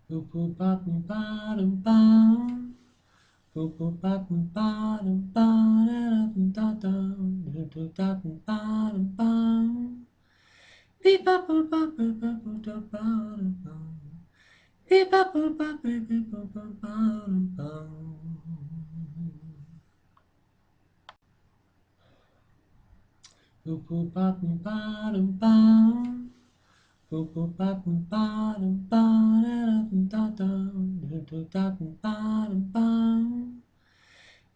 Boop boop ba boop ba dum bum. Boop boop ba boop ba dum ba da dum da dum. Do do da dum ba dum bum. Beep ba boop ba boop ba boop da ba dum bum. Beep ba boop ba boop beep boop ba ba dum bum. Boop boop ba boop ba dum bum. Boop boop ba boop ba dum ba da dum da dum. Do do da dum ba dum bum.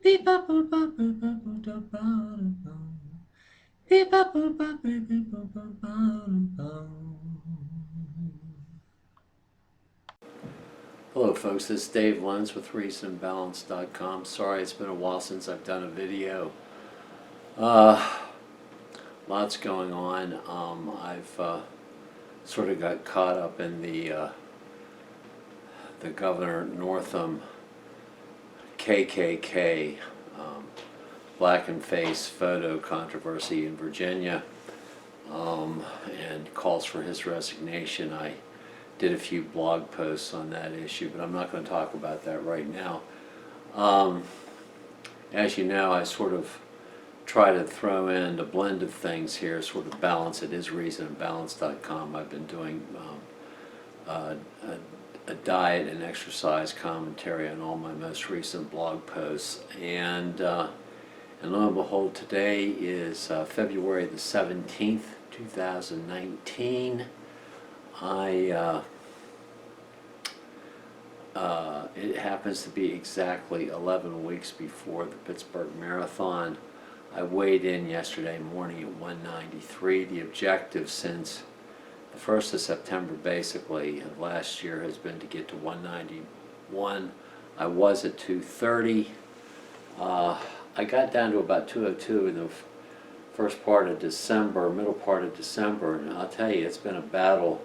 Beep ba boop ba boop ba boop da ba dum bum. Beep ba boop ba boop beep boop ba ba dum bum. Hello folks, this is Dave Lentz with ReasonandBalance.com. Sorry it's been a while since I've done a video. Lots going on. I've sort of got caught up in the Governor Northam KKK black and face photo controversy in Virginia, and calls for his resignation. I did a few blog posts on that issue, but I'm not going to talk about that right now. As you know, I sort of try to throw in a blend of things here, sort of balance. It is ReasonandBalance.com. I've been doing a diet and exercise commentary on all my most recent blog posts, and lo and behold, today is February the 17th, 2019. It happens to be exactly 11 weeks before the Pittsburgh Marathon. I weighed in yesterday morning at 193. The objective since the 1st of September, basically, of last year has been to get to 191. I was at 230. I got down to about 202 in the first part of December, middle part of December, and I'll tell you, it's been a battle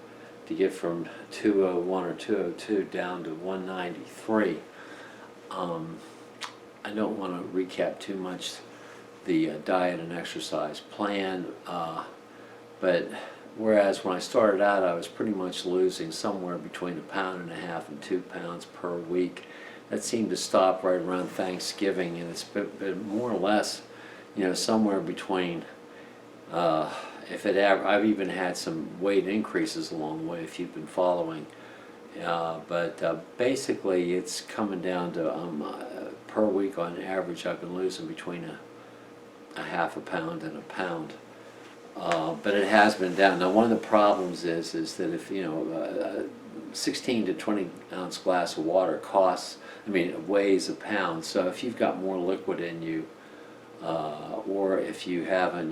to get from 201 or 202 down to 193. I don't want to recap too much the diet and exercise plan, but whereas when I started out I was pretty much losing somewhere between 1.5 pounds and 2 pounds per week. That seemed to stop right around Thanksgiving, and it's been more or less, somewhere between, I've even had some weight increases along the way if you've been following, but basically it's coming down to per week on average I've been losing between a 1/2 pound and 1 pound. But it has been down. Now, one of the problems is that if a 16 to 20 ounce glass of water it weighs 1 pound. So if you've got more liquid in you, or if you haven't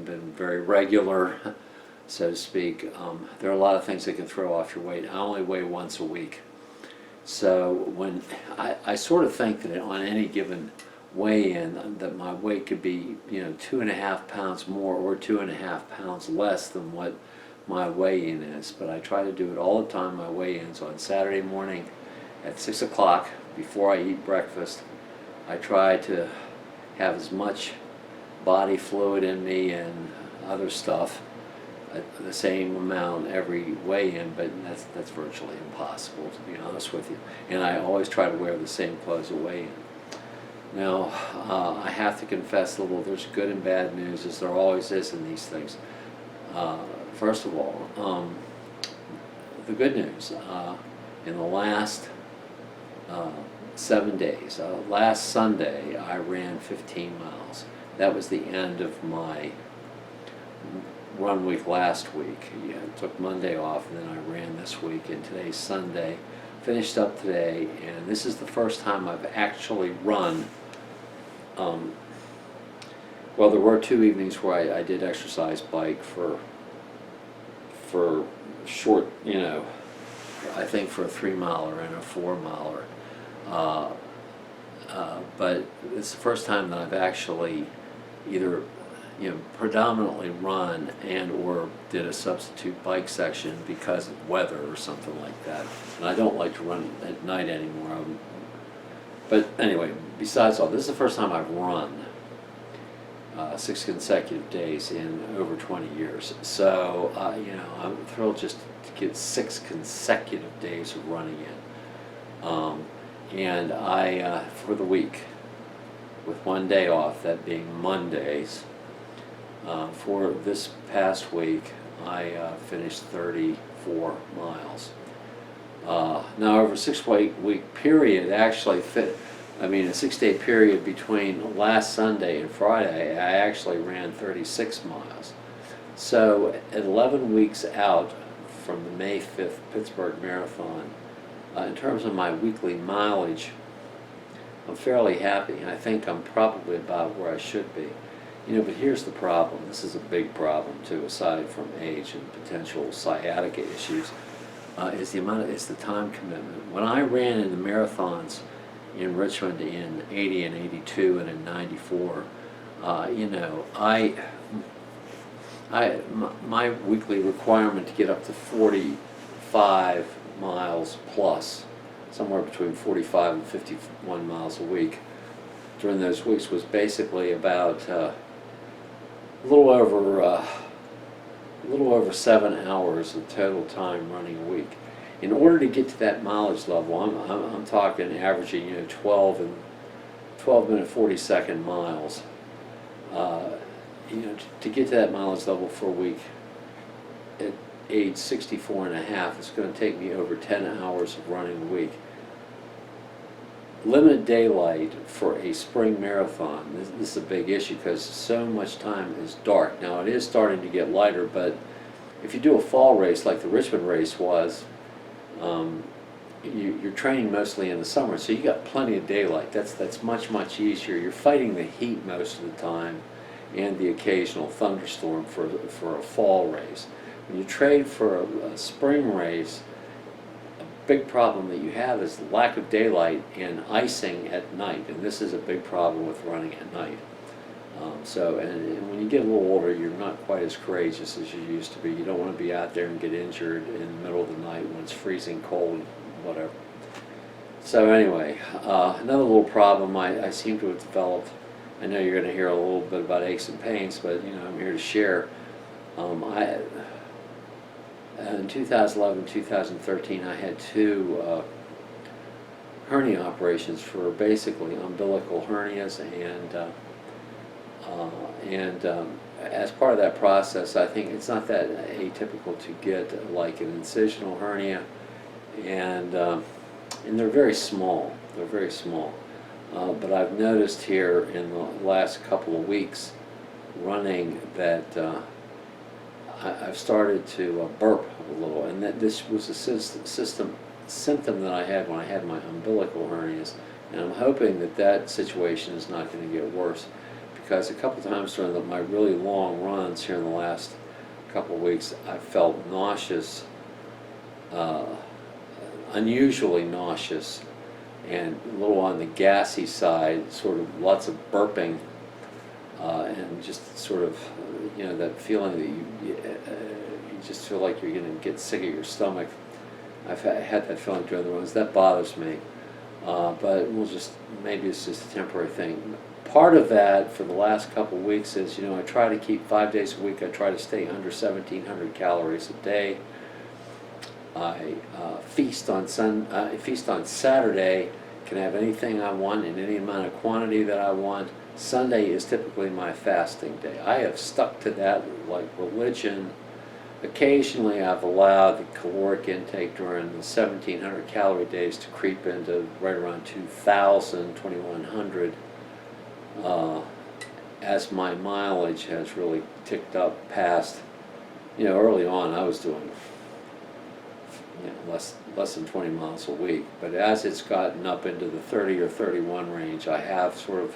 been very regular, so to speak, there are a lot of things that can throw off your weight. I only weigh once a week, so when I sort of think that on any given weigh-in that my weight could be 2.5 pounds more or 2.5 pounds less than what my weigh-in is, but I try to do it all the time. My weigh-in's on Saturday morning at 6 o'clock before I eat breakfast. I try to have as much body fluid in me and other stuff the same amount every weigh-in, but that's virtually impossible, to be honest with you. And I always try to wear the same clothes at weigh-in. Now, I have to confess there's good and bad news, as there always is in these things. First of all, the good news, in the last 7 days, last Sunday I ran 15 miles. That was the end of my run week last week. I took Monday off and then I ran this week, and today's Sunday. Finished up today, and this is the first time I've actually run. Well, there were 2 evenings where I did exercise bike for short, I think for a 3-miler and a 4-miler. But it's the first time that I've actually either predominantly run and or did a substitute bike section because of weather or something like that. And I don't like to run at night anymore. But anyway, besides all, this is the first time I've run. 6 consecutive days in over 20 years. So, I'm thrilled just to get 6 consecutive days of running in. And for the week, with one day off, that being Mondays, for this past week, I finished 34 miles. Now, over a 6-week period, actually a 6-day period between last Sunday and Friday, I actually ran 36 miles. So, at 11 weeks out from the May 5th Pittsburgh Marathon, in terms of my weekly mileage, I'm fairly happy. I think I'm probably about where I should be. But here's the problem. This is a big problem too, aside from age and potential sciatica issues, is the time commitment. When I ran in the marathons in Richmond in 80 and 82 and in 94, my weekly requirement to get up to 45 miles plus, somewhere between 45 and 51 miles a week during those weeks, was basically about a little over 7 hours of total time running a week. In order to get to that mileage level, I'm talking averaging 12 minute 40-second miles. To get to that mileage level for a week at age 64 and a half, it's going to take me over 10 hours of running a week. Limited daylight for a spring marathon, this is a big issue because so much time is dark. Now, it is starting to get lighter, but if you do a fall race like the Richmond race was, you're training mostly in the summer, so you got plenty of daylight. That's much easier. You're fighting the heat most of the time and the occasional thunderstorm for a fall race. When you train for a spring race, a big problem that you have is lack of daylight and icing at night, and this is a big problem with running at night. And when you get a little older, you're not quite as courageous as you used to be. You don't want to be out there and get injured in the middle of the night when it's freezing cold, whatever. So anyway, another little problem I seem to have developed. I know you're going to hear a little bit about aches and pains, but I'm here to share. In 2011, 2013, I had 2 hernia operations for basically umbilical hernias, and as part of that process, I think it's not that atypical to get like an incisional hernia, and they're very small. They're very small. But I've noticed here in the last couple of weeks running that I've started to burp a little, and that this was a symptom that I had when I had my umbilical hernias, and I'm hoping that situation is not going to get worse, because a couple times during my really long runs here in the last couple of weeks, I felt nauseous, unusually nauseous, and a little on the gassy side, sort of lots of burping, and just sort of, that feeling that you just feel like you're going to get sick of your stomach. I've had that feeling during the runs. That bothers me, but maybe it's just a temporary thing. Part of that for the last couple of weeks is, I try to keep 5 days a week. I try to stay under 1,700 calories a day. I feast on Saturday. Can have anything I want in any amount of quantity that I want. Sunday is typically my fasting day. I have stuck to that like religion. Occasionally I've allowed the caloric intake during the 1,700 calorie days to creep into right around 2,000, 2,100, as my mileage has really ticked up past, early on I was doing less than 20 miles a week, but as it's gotten up into the 30 or 31 range, I have sort of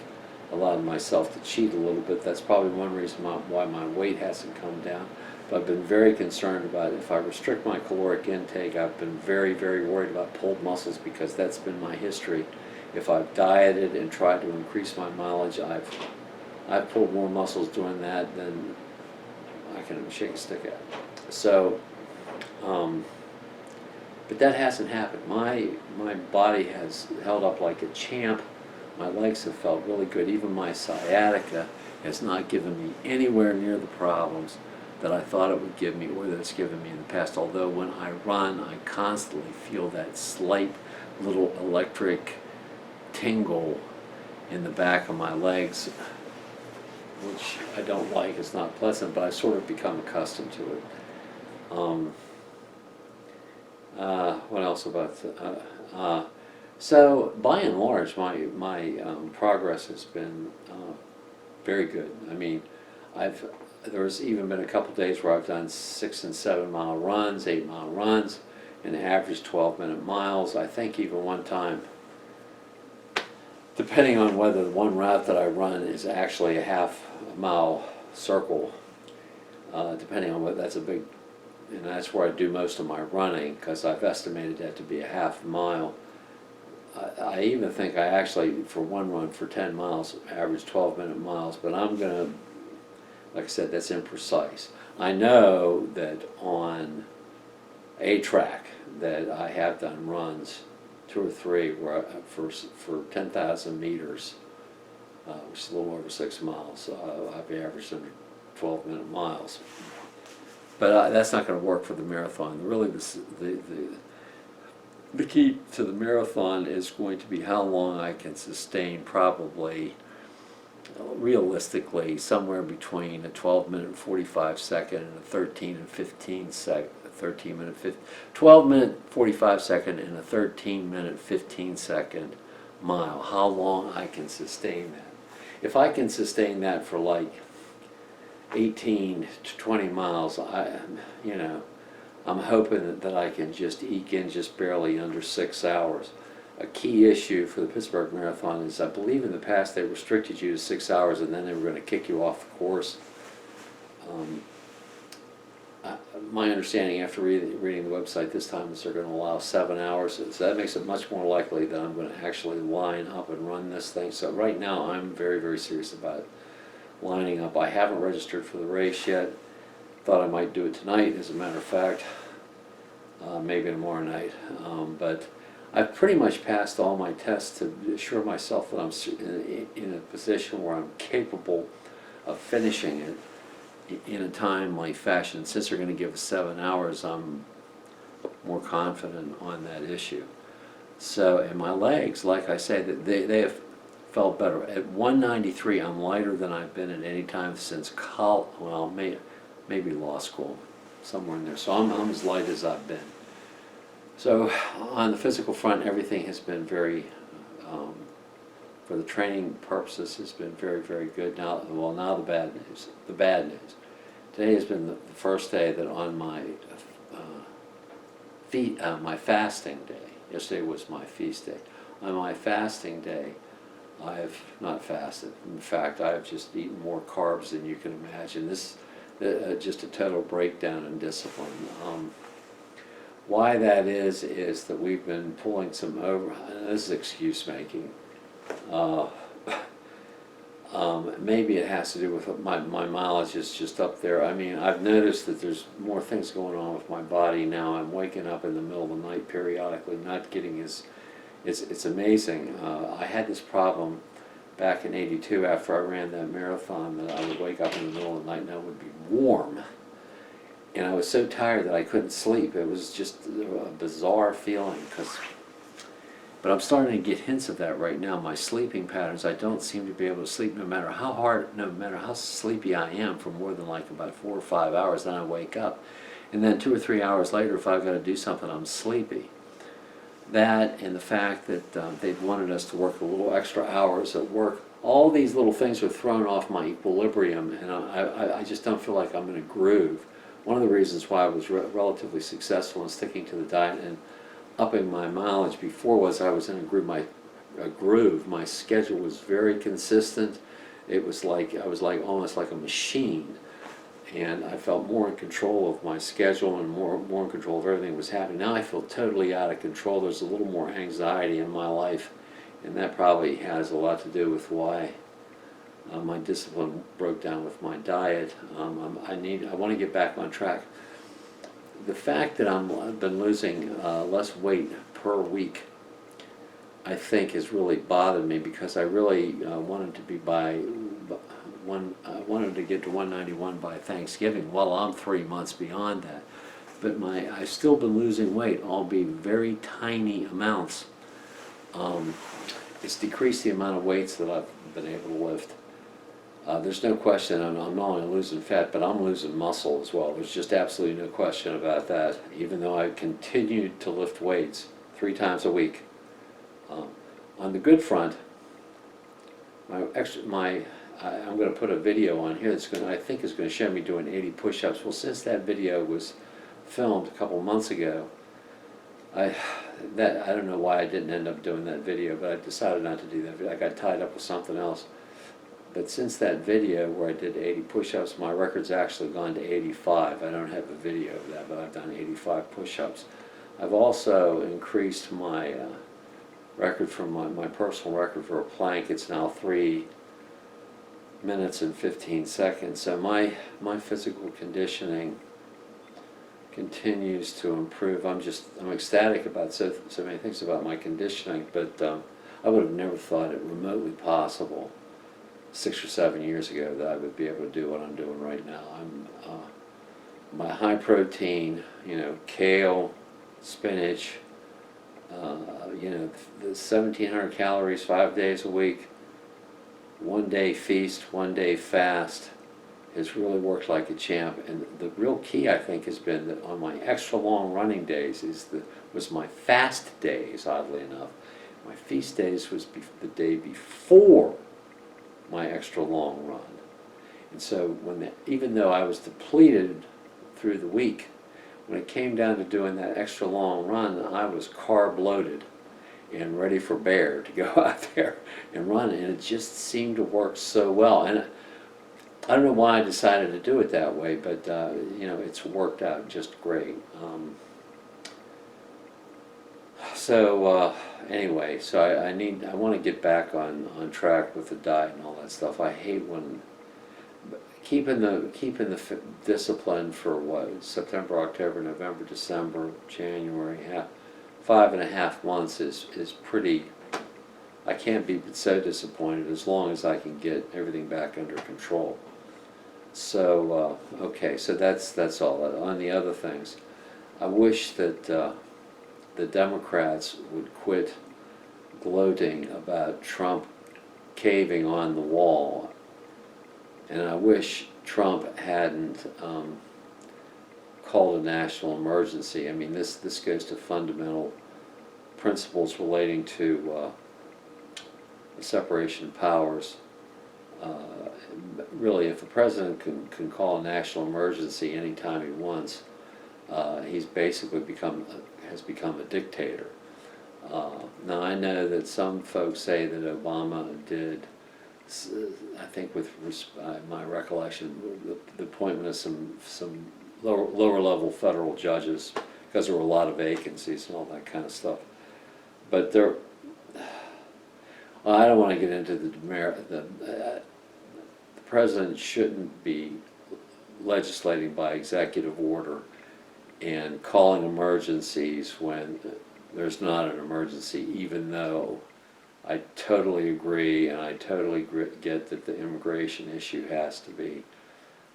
allowed myself to cheat a little bit. That's probably one reason why my weight hasn't come down. But I've been very concerned about if I restrict my caloric intake. I've been very worried about pulled muscles, because that's been my history. If I've dieted and tried to increase my mileage, I've pulled more muscles doing that than I can shake a stick at. So, but that hasn't happened. My body has held up like a champ. My legs have felt really good. Even my sciatica has not given me anywhere near the problems that I thought it would give me or that it's given me in the past. Although when I run, I constantly feel that slight little electric tingle in the back of my legs, which I don't like. It's not pleasant, but I've sort of become accustomed to it. What else about so by and large, my progress has been very good. I mean, there's even been a couple days where I've done 6 and 7 mile runs, 8 mile runs, and average 12-minute miles. I think even one time, depending on whether the one route that I run is actually a half-mile circle, depending on whether that's a big, and that's where I do most of my running, because I've estimated that to be a half mile. I even think I actually, for one run for 10 miles, average 12-minute miles, but I'm going to, like I said, that's imprecise. I know that on a track that I have done runs, 2 or 3, where for 10,000 meters, which is a little over 6 miles, I've averaged under 12-minute miles. But that's not going to work for the marathon. Really, the key to the marathon is going to be how long I can sustain, probably, realistically, somewhere between a 12-minute and 45-second and a 12-minute 45-second and a 13-minute 15-second mile. How long I can sustain that. If I can sustain that for like 18 to 20 miles, I'm hoping that I can just eke in just barely under 6 hours. A key issue for the Pittsburgh Marathon is, I believe in the past they restricted you to 6 hours and then they were going to kick you off the course. My understanding after reading the website this time is they're going to allow 7 hours, so that makes it much more likely that I'm going to actually line up and run this thing. So right now I'm very, very serious about lining up. I haven't registered for the race yet. Thought I might do it tonight, as a matter of fact, maybe tomorrow night. But I've pretty much passed all my tests to assure myself that I'm in a position where I'm capable of finishing it in a timely fashion. Since they're going to give us 7 hours, I'm more confident on that issue. So, and my legs, like I say, they have felt better. At 193, I'm lighter than I've been at any time since maybe law school, somewhere in there. So I'm as light as I've been. So on the physical front, everything has been very, for the training purposes, has been very, very good. Now the bad news. The bad news. Today has been the first day that on my my fasting day. Yesterday was my feast day. On my fasting day, I've not fasted. In fact, I've just eaten more carbs than you can imagine. This just a total breakdown in discipline. Why that is that we've been pulling some over. This is excuse making. Maybe it has to do with my mileage is just up there. I mean, I've noticed that there's more things going on with my body now. I'm waking up in the middle of the night periodically, not getting as. It's amazing. I had this problem back in '82 after I ran that marathon, that I would wake up in the middle of the night and it would be warm. And I was so tired that I couldn't sleep. It was just a bizarre feeling. But I'm starting to get hints of that right now. My sleeping patterns, I don't seem to be able to sleep no matter how hard, no matter how sleepy I am for more than like about 4 or 5 hours, then I wake up. And then 2 or 3 hours later, if I've got to do something, I'm sleepy. That and the fact that they've wanted us to work a little extra hours at work, all these little things are thrown off my equilibrium, and I just don't feel like I'm in a groove. One of the reasons why I was relatively successful in sticking to the diet and upping my mileage before was I was in a groove. My schedule was very consistent. It was like I was almost like a machine. And I felt more in control of my schedule and more in control of everything that was happening. Now I feel totally out of control. There's a little more anxiety in my life, and that probably has a lot to do with why my discipline broke down with my diet. I want to get back on track. The fact that I've been losing less weight per week, I think, has really bothered me, because I really wanted to be I wanted to get to 191 by Thanksgiving. Well, I'm 3 months beyond that. But I've still been losing weight, albeit very tiny amounts. It's decreased the amount of weights that I've been able to lift. There's no question I'm not only losing fat, but I'm losing muscle as well. There's just absolutely no question about that, even though I continued to lift weights 3 times a week. On the good front, I'm going to put a video on here that's I think is going to show me doing 80 push-ups. Well, since that video was filmed a couple months ago, I don't know why I didn't end up doing that video, but I decided not to do that video. I got tied up with something else. But since that video where I did 80 push-ups, my record's actually gone to 85. I don't have a video of that, but I've done 85 push-ups. I've also increased my record from my personal record for a plank. It's now 3 minutes and 15 seconds. So my physical conditioning continues to improve. I'm ecstatic about so many things about my conditioning, but I would have never thought it remotely possible 6 or 7 years ago that I would be able to do what I'm doing right now. My high protein, kale, spinach, the 1,700 calories 5 days a week, 1 day feast, 1 day fast, has really worked like a champ. And the real key, I think, has been that on my extra long running days was my fast days, oddly enough. My feast days was the day before my extra long run. And so even though I was depleted through the week, when it came down to doing that extra long run, I was carb loaded and ready for bear to go out there and run, and it just seemed to work so well. And I don't know why I decided to do it that way, but it's worked out just great. Anyway, so I want to get back on track with the diet and all that stuff. I hate when keeping the discipline for September, October, November, December, January, 5.5 months is pretty. I can't be so disappointed as long as I can get everything back under control. So okay, so that's all. On the other things, I wish that the Democrats would quit gloating about Trump caving on the wall, and I wish Trump hadn't called a national emergency. I mean, this goes to fundamental principles relating to the separation of powers. Really, if the president can call a national emergency anytime he wants, he's basically has become a dictator. Now, I know that some folks say that Obama did, I think with my recollection, the appointment of some lower level federal judges, because there were a lot of vacancies and all that kind of stuff. But I don't want to get into the president shouldn't be legislating by executive order and calling emergencies when there's not an emergency, even though I totally agree and I totally get that the immigration issue has to be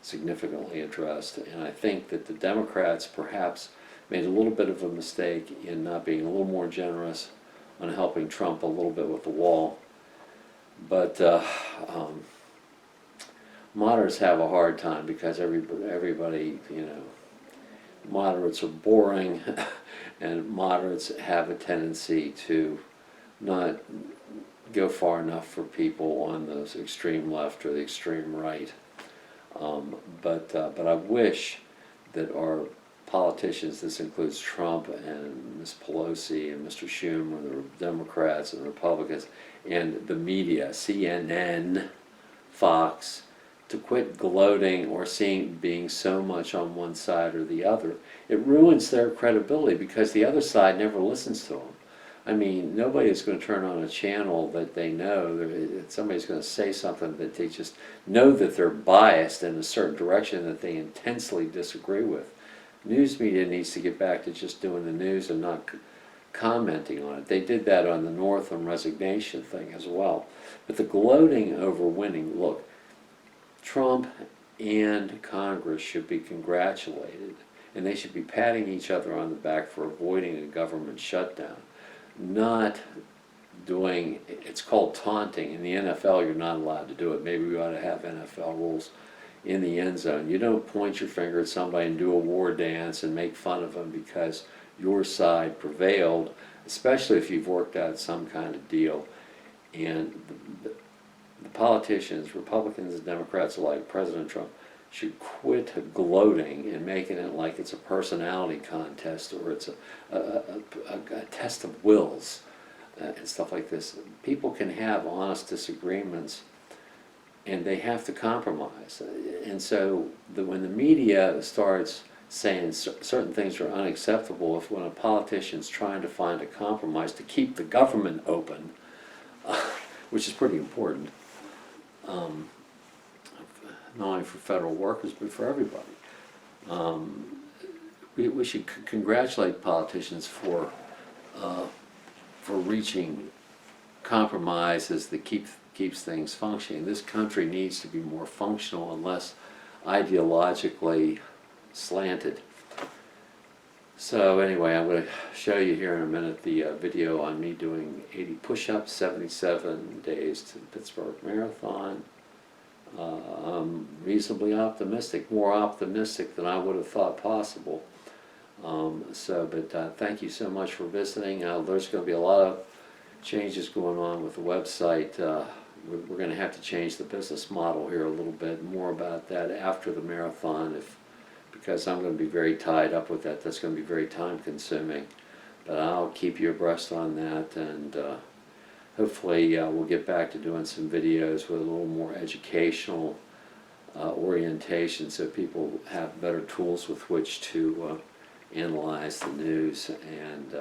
significantly addressed. And I think that the Democrats perhaps made a little bit of a mistake in not being a little more generous on helping Trump a little bit with the wall. But moderates have a hard time because everybody, moderates are boring and moderates have a tendency to not go far enough for people on the extreme left or the extreme right. But I wish that our politicians, this includes Trump and Ms. Pelosi and Mr. Schumer, the Democrats and the Republicans, and the media, CNN, Fox, to quit gloating or being so much on one side or the other. It ruins their credibility because the other side never listens to them. I mean, nobody is going to turn on a channel that they know. Somebody's going to say something that they just know that they're biased in a certain direction that they intensely disagree with. News media needs to get back to just doing the news and not commenting on it. They did that on the Northam resignation thing as well. But the gloating over winning, look, Trump and Congress should be congratulated, and they should be patting each other on the back for avoiding a government shutdown, not doing, it's called taunting. In the NFL, you're not allowed to do it. Maybe we ought to have NFL rules in the end zone. You don't point your finger at somebody and do a war dance and make fun of them because your side prevailed, especially if you've worked out some kind of deal. And the politicians, Republicans and Democrats alike, President Trump, should quit gloating and making it like it's a personality contest or it's a test of wills and stuff like this. People can have honest disagreements, and they have to compromise. And so when the media starts saying certain things are unacceptable, if when a politician's trying to find a compromise to keep the government open, which is pretty important, not only for federal workers but for everybody. We should congratulate politicians for reaching compromises that keeps things functioning. This country needs to be more functional and less ideologically slanted. So anyway, I'm going to show you here in a minute the video on me doing 80 push-ups, 77 days to the Pittsburgh Marathon. I'm reasonably optimistic, more optimistic than I would have thought possible. But thank you so much for visiting. There's going to be a lot of changes going on with the website. We're going to have to change the business model here a little bit. More about that after the marathon, because I'm going to be very tied up with that. That's going to be very time consuming. But I'll keep you abreast on that, and hopefully we'll get back to doing some videos with a little more educational orientation so people have better tools with which to analyze the news and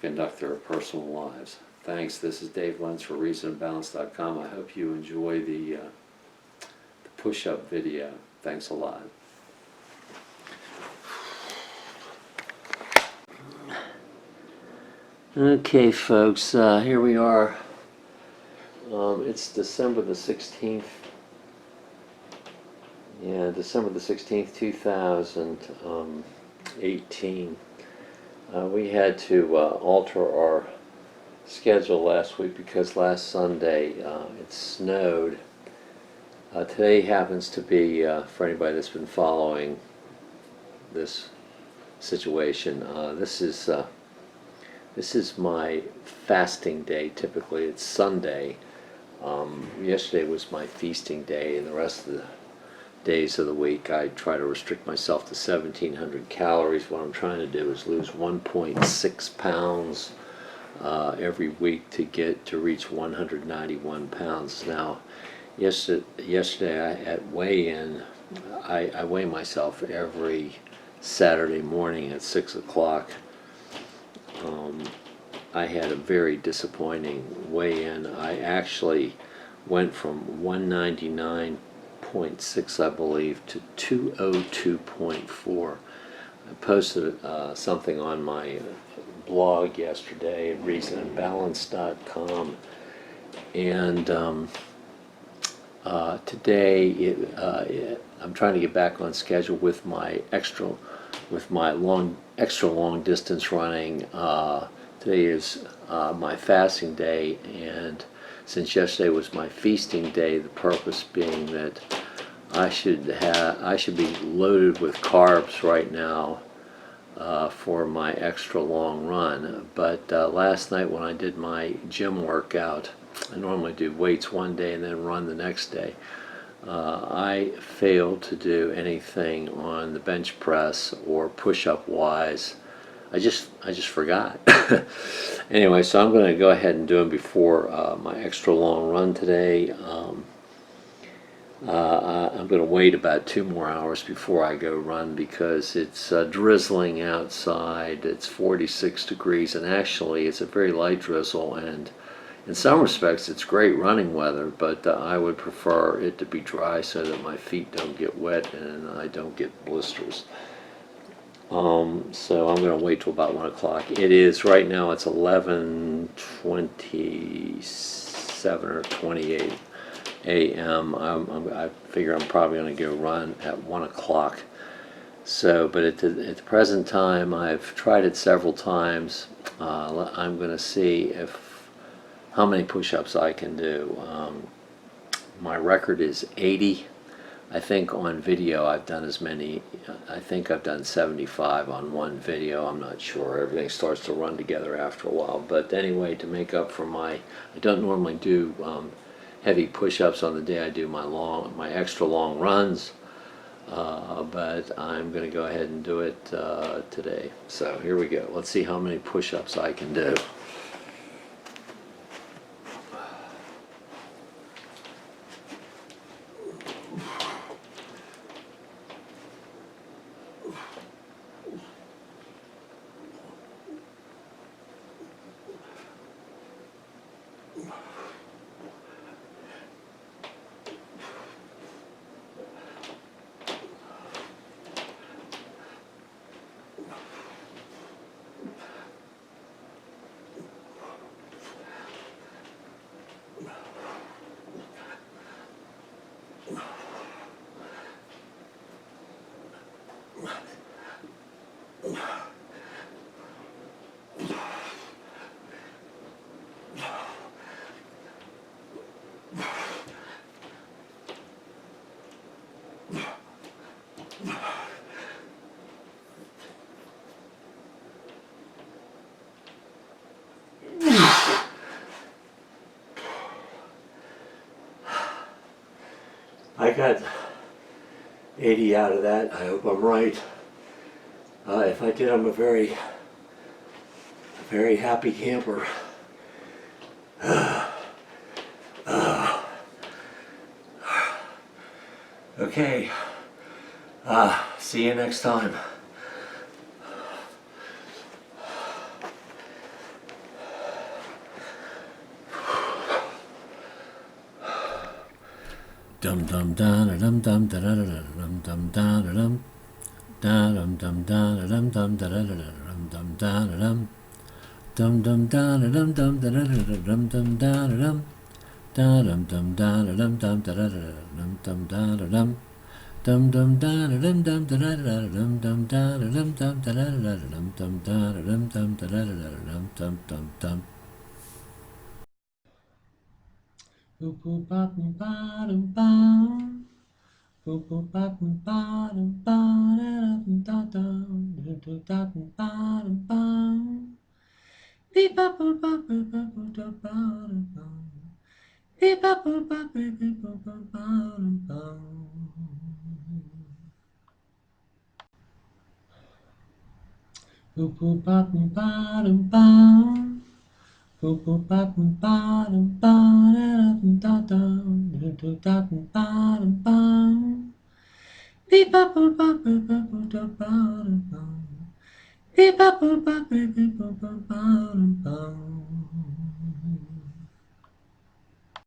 conduct their personal lives. Thanks. This is Dave Lentz for ReasonandBalance.com. I hope you enjoy the push-up video. Thanks a lot. Okay, folks, here we are. It's December the 16th. Yeah, December the 16th, 2018. We had to alter our schedule last week because last Sunday it snowed. Today happens to be, for anybody that's been following this situation, this is my fasting day. Typically it's Sunday. Yesterday was my feasting day, and the rest of the days of the week I try to restrict myself to 1,700 calories. What I'm trying to do is lose 1.6 pounds every week to reach 191 pounds. Now, yesterday at weigh-in, I weigh myself every Saturday morning at 6 o'clock. I had a very disappointing weigh-in. I actually went from 199.6, I believe, to 202.4. I posted something on my blog yesterday at ReasonandBalance.com, and today I'm trying to get back on schedule with my extra long distance running. Today is my fasting day, and since yesterday was my feasting day, the purpose being that I should be loaded with carbs right now for my extra long run. But last night when I did my gym workout, I normally do weights one day and then run the next day. I failed to do anything on the bench press or push-up wise. I just forgot. Anyway, so I'm going to go ahead and do them before my extra long run today. I'm going to wait about 2 more hours before I go run because it's drizzling outside. It's 46 degrees, and actually it's a very light drizzle, and in some respects it's great running weather, but I would prefer it to be dry so that my feet don't get wet and I don't get blisters. So I'm going to wait till about 1 o'clock. It is, right now it's 11:27 or 28, a.m. I figure I'm probably going to go run at 1 o'clock. So, but at the present time, I've tried it several times. I'm going to see how many push-ups I can do. My record is 80. I think on video I've done as many. I think I've done 75 on one video. I'm not sure. Everything starts to run together after a while. But anyway, to make up for I don't normally do heavy push-ups on the day I do my extra long runs. But I'm going to go ahead and do it today. So here we go. Let's see how many push-ups I can do. I got 80 out of that. I hope I'm right. If I did, I'm a very happy camper. Okay. See you next time. Dum dum da dum dum da dum dum da dum da dum dum da dum dum da dum dum da dum dum dum da dum dum da dum dum da dum da dum dum da dum dum da dum dum da dum dum dum da dum dum da dum dum da dum dum da dum dum da dum dum da dum dum dum dum. Boop boop bop ba dum bum. Boop boop bop ba dum ba da dum da dum ba dum bum. Beep bop boop bop boop bop boop ba dum bum. Beep bop boop bop beep beep boop bop ba dum bum. Boop boop bop ba dum bum. Boop boop bop ba dum ba da dum da dum ba dum bum. Beep bop boop bop boop bop boop ba dum bum. Beep bop boop bop beep beep boop bop ba dum